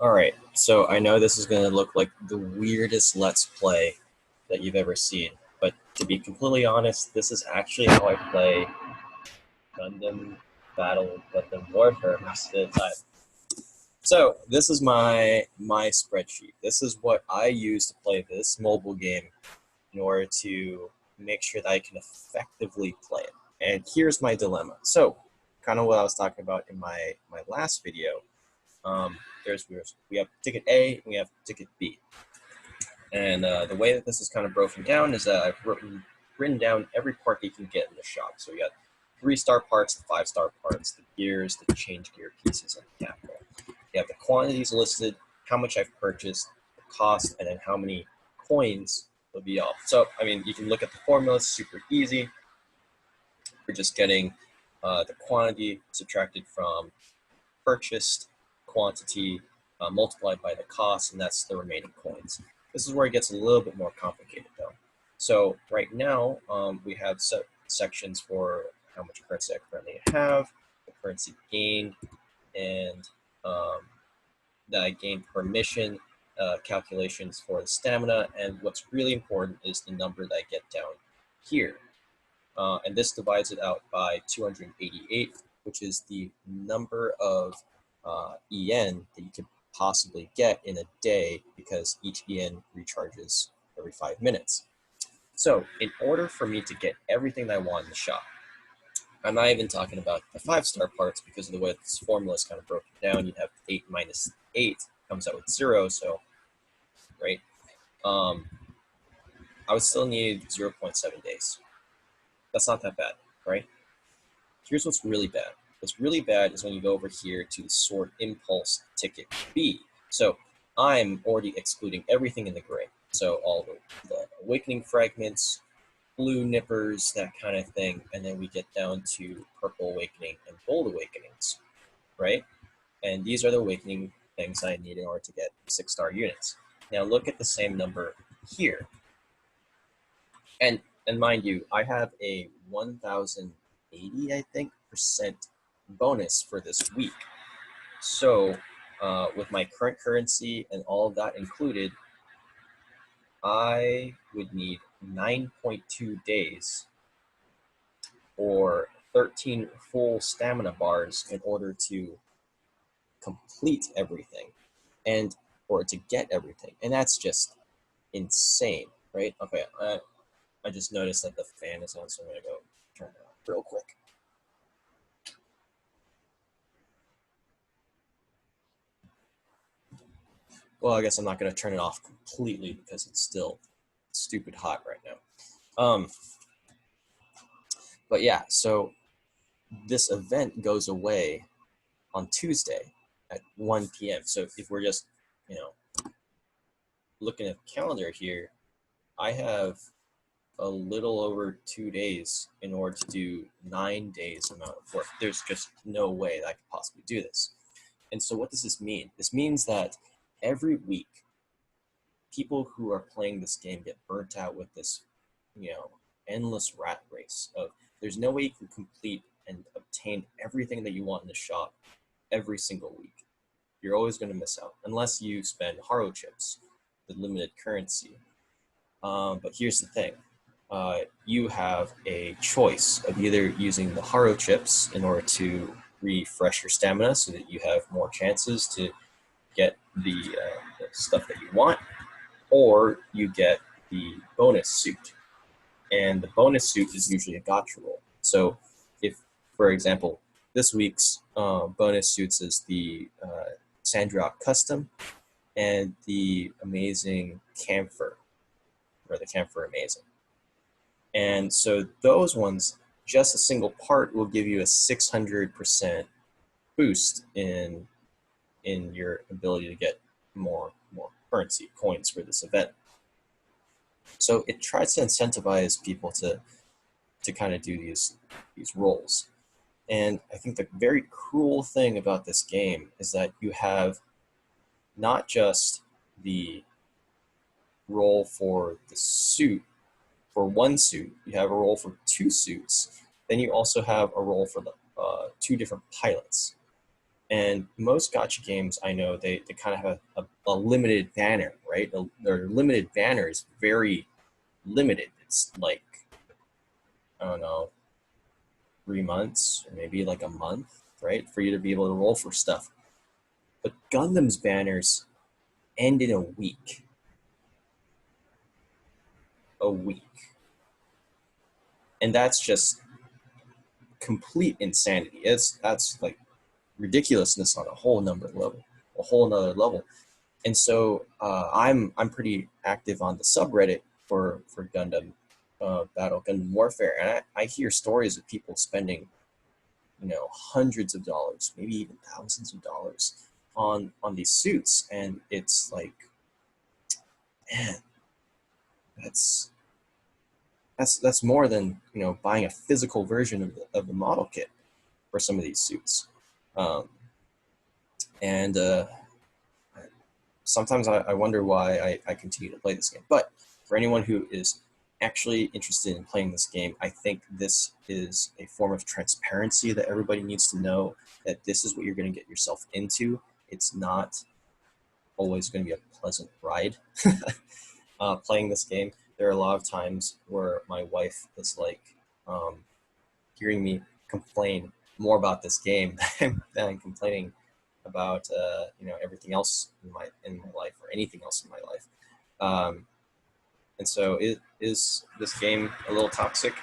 All right, so I know this is going to look like the weirdest Let's Play that you've ever seen, but to be completely honest, this is actually how I play Gundam Battle Gundam Warfare most of the time. So this is my spreadsheet. This is what I use to play this mobile game in order to make sure that I can effectively play it. And here's my dilemma. So kind of what I was talking about in my last video. We have ticket A and we have ticket B. And the way that this is kind of broken down is that I've written down every part that you can get in the shop. So you got 3-star parts, the 5-star parts, the gears, the change gear pieces, and the capital. You have the quantities listed, how much I've purchased, the cost, and then how many coins will be off. So, I mean, you can look at the formula, it's super easy. We're just getting the quantity subtracted from purchased quantity multiplied by the cost, and that's the remaining coins. This is where it gets a little bit more complicated, though. So right now, we have sections for how much currency I currently have, the currency gained, and that I gained per mission, calculations for the stamina, and what's really important is the number that I get down here. And this divides it out by 288, which is the number of EN that you could possibly get in a day, because each EN recharges every 5 minutes. So in order for me to get everything that I want in the shop, I'm not even talking about the 5-star parts because of the way this formula is kind of broken down. You have 8 minus 8 comes out with 0, so, right? I would still need 0.7 days. That's not that bad, right? Here's what's really bad. What's really bad is when you go over here to the Sword Impulse ticket B. So I'm already excluding everything in the gray. So all the awakening fragments, blue nippers, that kind of thing, and then we get down to purple awakening and gold awakenings, right? And these are the awakening things I need in order to get 6-star units. Now look at the same number here. And mind you, I have a 1,080, I think, % bonus for this week. So with my current currency and all of that included, I would need 9.2 days or 13 full stamina bars in order to complete everything or to get everything. And that's just insane, right? Okay, I just noticed that the fan is on, so I'm gonna go turn it off real quick. Well, I guess I'm not gonna turn it off completely because it's still stupid hot right now. But yeah, so this event goes away on Tuesday at 1 p.m. So if we're just, looking at the calendar here, I have a little over 2 days in order to do 9 days amount of work. There's just no way that I could possibly do this. And so what does this mean? This means that every week, people who are playing this game get burnt out with this, endless rat race of there's no way you can complete and obtain everything that you want in the shop every single week. You're always going to miss out unless you spend Haro chips, the limited currency. But here's the thing. You have a choice of either using the Haro chips in order to refresh your stamina so that you have more chances to get the stuff that you want, or you get the bonus suit. And the bonus suit is usually a gotcha roll. So if, for example, this week's bonus suits is the Sandrock Custom and the Amazing Camphor, or the Camphor Amazing. And so those ones, just a single part will give you a 600% boost in your ability to get more currency coins for this event. So it tries to incentivize people to kind of do these rolls. And I think the very cool thing about this game is that you have not just the roll for the suit, for one suit, you have a roll for 2 suits, then you also have a roll for the 2 different pilots. And most gotcha games, I know they kind of have a limited banner, right? Their limited banner is very limited. It's like, I don't know, 3 months or maybe like a month, right? For you to be able to roll for stuff. But Gundam's banners end in a week. A week. And that's just complete insanity. That's like ridiculousness on a whole number level, a whole nother level. And so I'm pretty active on the subreddit for Gundam Battle Gundam Warfare, and I hear stories of people spending hundreds of dollars, maybe even thousands of dollars on these suits, and it's like, man, that's that's more than buying a physical version of the model kit for some of these suits. Um, and Sometimes I wonder why I continue to play this game. But for anyone who is actually interested in playing this game, I think this is a form of transparency that everybody needs to know, that this is what you're going to get yourself into. It's not always going to be a pleasant ride playing this game. There are a lot of times where my wife is like hearing me complain more about this game than I'm complaining about everything else in my life, or anything else in my life. And so is this game a little toxic?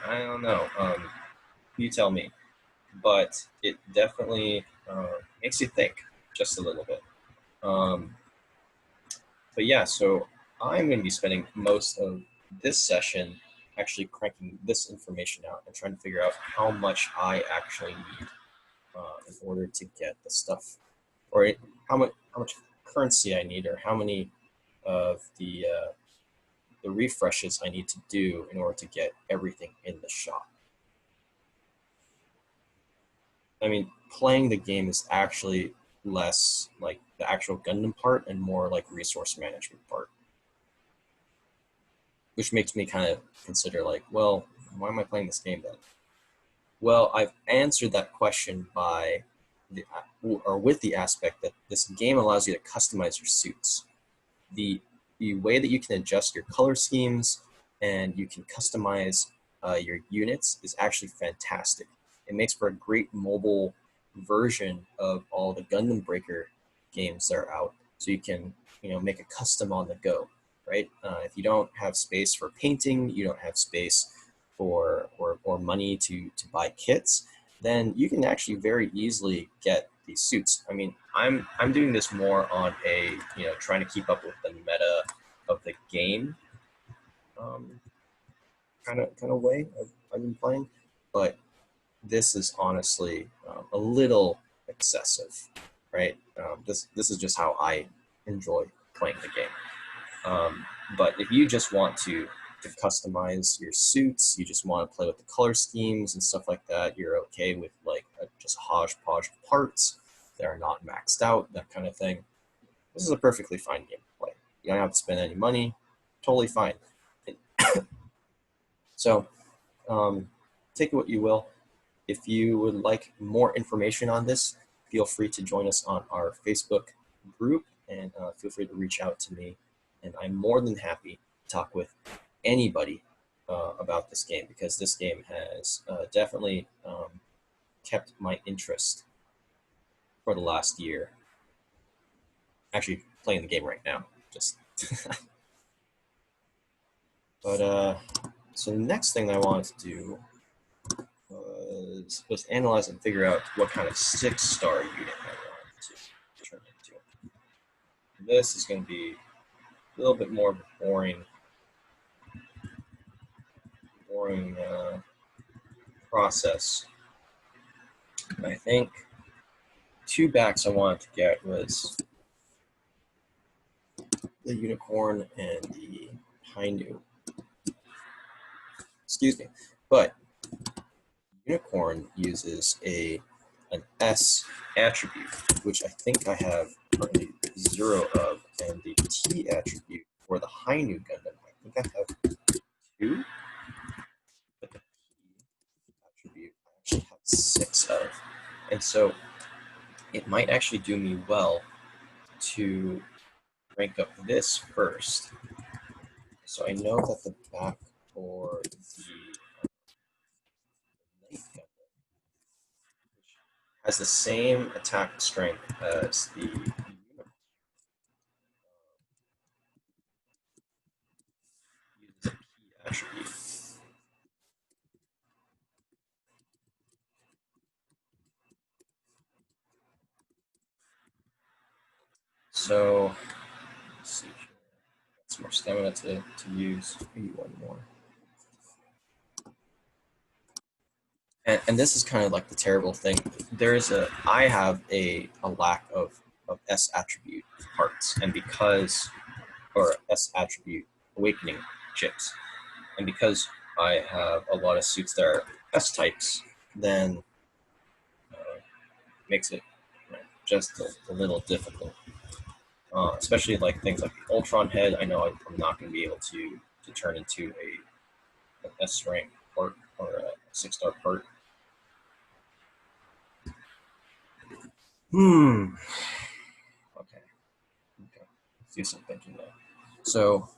I don't know. You tell me. But it definitely makes you think just a little bit. Um, but yeah, so I'm going to be spending most of this session actually cranking this information out and trying to figure out how much I actually need in order to get the stuff, or how much currency I need, or how many of the refreshes I need to do in order to get everything in the shop. I mean, playing the game is actually less like the actual Gundam part and more like resource management part, which makes me kind of consider like, well, why am I playing this game then? Well, I've answered that question by or with the aspect that this game allows you to customize your suits. The way that you can adjust your color schemes and you can customize your units is actually fantastic. It makes for a great mobile version of all the Gundam Breaker games that are out. So you can make a custom on the go, right? If you don't have space for painting, you don't have space for or money to buy kits, then you can actually very easily get these suits. I mean, I'm doing this more on a trying to keep up with the meta of the game kind of way I've been playing, but this is honestly a little excessive, right? This is just how I enjoy playing the game. But if you just want to customize your suits, you just want to play with the color schemes and stuff like that, you're okay with like just hodgepodge parts that are not maxed out, that kind of thing. This is a perfectly fine game to play. You don't have to spend any money. Totally fine. So take it what you will. If you would like more information on this, feel free to join us on our Facebook group, and feel free to reach out to me. And I'm more than happy to talk with anybody about this game, because this game has definitely kept my interest for the last year. Actually, playing the game right now, just. But so the next thing I wanted to do was analyze and figure out what kind of 6-star unit I wanted to turn into. This is going to be a little bit more boring process. I think 2 backs I wanted to get was the Unicorn and the Hainu. Excuse me. But Unicorn uses an S attribute, which I think I have currently 0 of, and the T attribute for the Hainu Gundam, I think I have 2, but the P attribute I actually have 6 of. And so it might actually do me well to rank up this first. So I know that the back for the Knight Gundam, which has the same attack strength as the Unicorn, uses a key attribute. So let's see here. Got some more stamina to use. Maybe one more. And this is kind of like the terrible thing. I have a lack of S attribute parts, and because, or S attribute awakening chips, and because I have a lot of suits that are S types, then makes it just a little difficult. Especially like things like the Ultron head. I know I'm not going to be able to turn into an S rank part or a 6-star part. Okay. Okay. Let's do some thinking now. So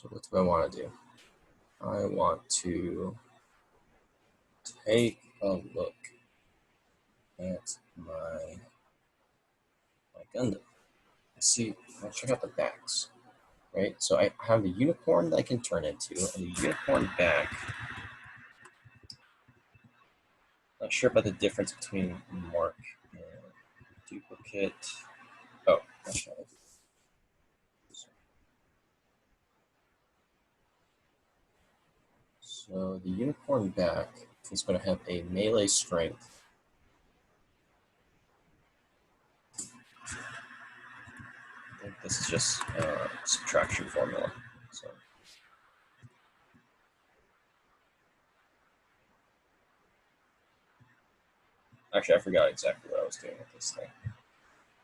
what do I want to do? I want to take a look at my Gundam. See, I'll check out the backs. Right? So I have the unicorn that I can turn into, and the unicorn back. Not sure about the difference between mark and duplicate. Oh, that's not it. So the unicorn back is going to have a melee strength. I think this is just a subtraction formula. So actually, I forgot exactly what I was doing with this thing.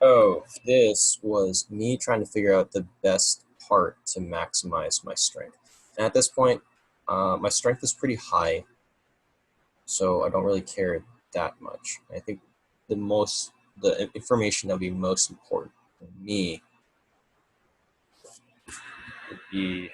Oh, this was me trying to figure out the best part to maximize my strength. And at this point, my strength is pretty high, so I don't really care that much. I think the information that would be most important for me would be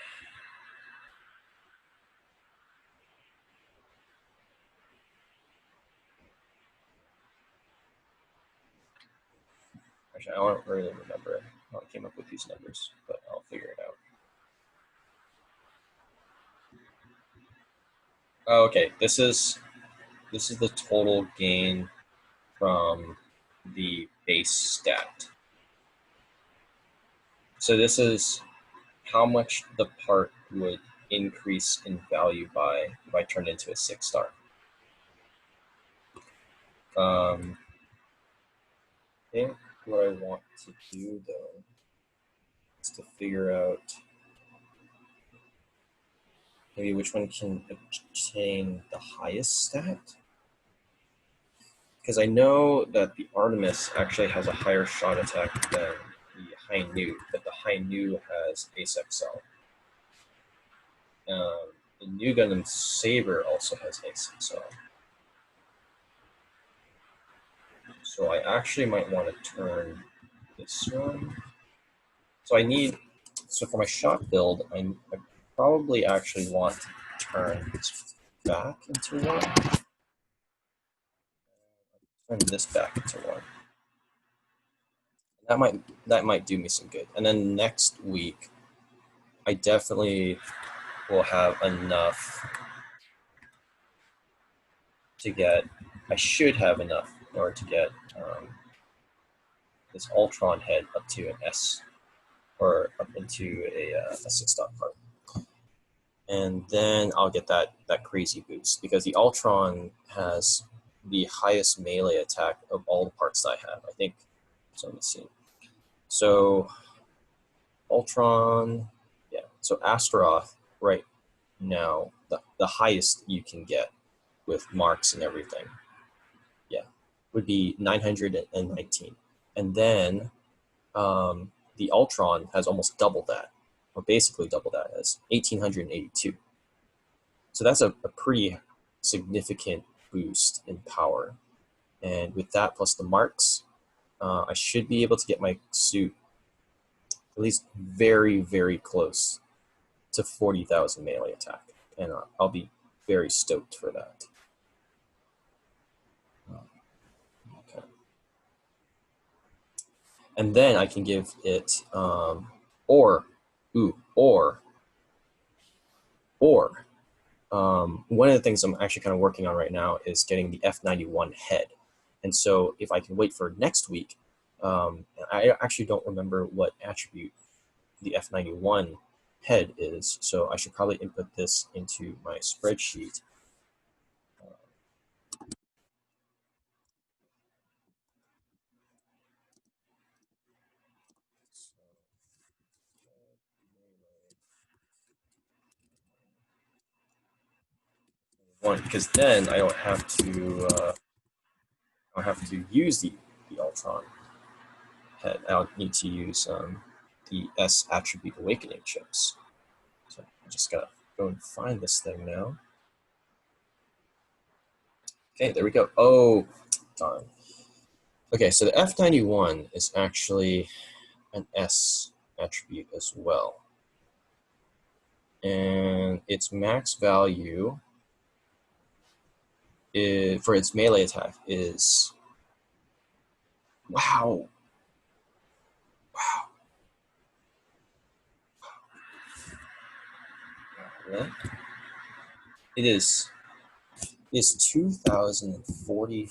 actually I don't really remember how I came up with these numbers, but I'll figure it out. Oh, okay, this is the total gain from the base stat. So this is how much the part would increase in value by if I turned into a 6-star. I think what I want to do though is to figure out maybe which one can obtain the highest stat. Because I know that the Artemis actually has a higher shot attack than the Hainu, but the Hainu has Ace XL. The new Gundam Saber also has Ace XL. So I actually might want to turn this one. So for my shot build, I probably actually want to turn this back into one. Turn this back into one. That might do me some good. And then next week, I definitely will have enough to get. I should have enough in order to get this Ultron head up to an S or up into a 6-star part. And then I'll get that crazy boost because the Ultron has the highest melee attack of all the parts that I have. I think. So let me see. So Ultron, yeah. So Astaroth right now, the highest you can get with marks and everything, yeah, would be 919. And then the Ultron has almost double that, or basically double that, as 1882. So that's a pretty significant boost in power. And with that plus the marks, I should be able to get my suit at least very, very close to 40,000 melee attack. And I'll be very stoked for that. Okay. And then I can give it, or one of the things I'm actually kind of working on right now is getting the F91 head. And so if I can wait for next week, I actually don't remember what attribute the F91 head is, so I should probably input this into my spreadsheet. Because then I don't have to use the Ultron head. I'll need to use the S attribute awakening chips. So I just gotta go and find this thing now. Okay, there we go. Oh, darn. Okay, so the F91 is actually an S attribute as well. And its max value for its melee attack is, wow. Really? It is 2,043.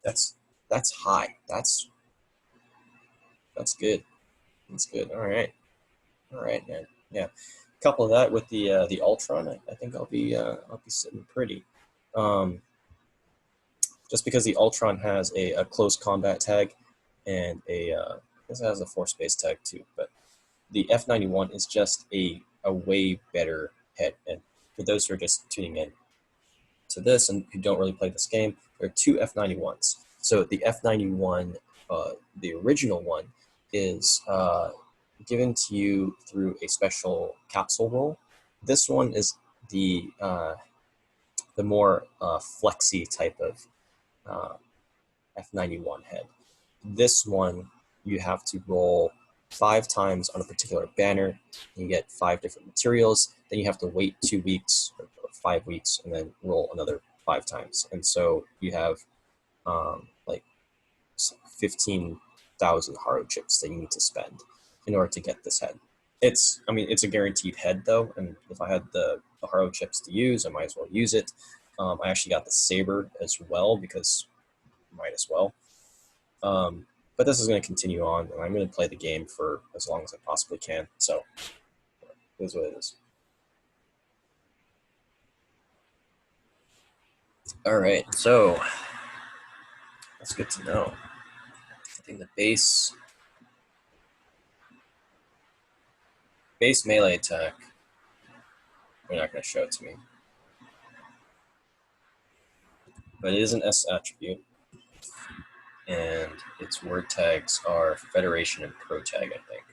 That's high. That's good. That's good. All right, man. Yeah, couple of that with the Ultron, I think I'll be sitting pretty. Just because the Ultron has a close combat tag and I guess it has a force based tag too, but the F91 is just a way better head. And for those who are just tuning in to this and who don't really play this game, there are two F91s. So the F91, the original one, is given to you through a special capsule roll. This one is the more flexy type of F91 head. This one, you have to roll 5 times on a particular banner. You get 5 different materials. Then you have to wait 2 weeks or 5 weeks and then roll another 5 times. And so you have like 15,000 haro chips that you need to spend in order to get this head. It's a guaranteed head though, and if I had the haro chips to use, I might as well use it. I actually got the saber as well because might as well. But this is going to continue on, and I'm going to play the game for as long as I possibly can. So, it is what it is. All right, so that's good to know. I think the base melee attack, they're not going to show it to me, but it is an S attribute, and its word tags are Federation and Pro Tag, I think.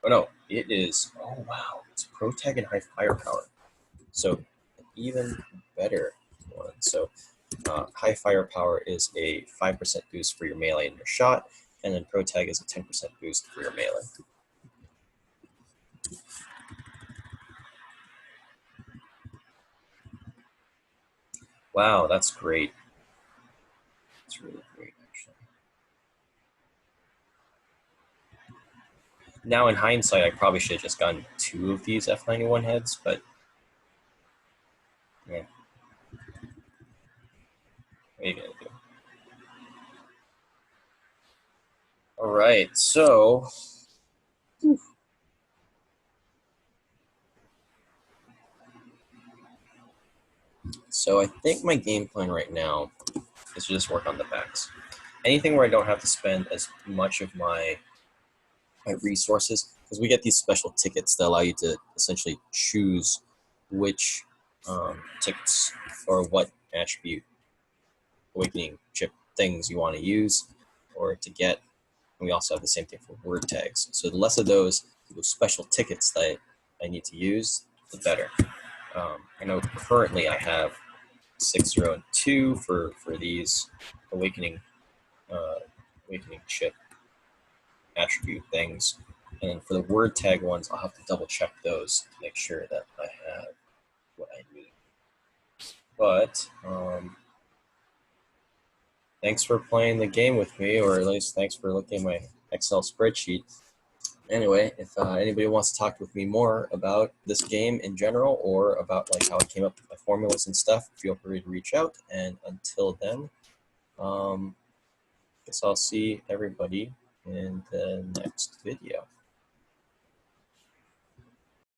Oh no, it is. Oh wow, it's Pro Tag and high firepower, so even better one. So high firepower is a 5% boost for your melee and your shot, and then Pro Tag is a 10% boost for your melee. Wow, that's great. That's really great, actually. Now, in hindsight, I probably should have just gotten 2 of these F91 heads, but yeah. What are you gonna do? All right, so I think my game plan right now is to just work on the backs. Anything where I don't have to spend as much of my resources, because we get these special tickets that allow you to essentially choose which tickets or what attribute awakening chip things you want to use or to get. And we also have the same thing for word tags. So the less of those special tickets that I need to use, the better. I know currently I have 6, 0, and 2 for these awakening awakening chip attribute things. And for the word tag ones, I'll have to double check those to make sure that I have what I need. But thanks for playing the game with me, or at least thanks for looking at my Excel spreadsheet. Anyway, if anybody wants to talk with me more about this game in general, or about like how I came up with my formulas and stuff, feel free to reach out. And until then, guess I'll see everybody in the next video.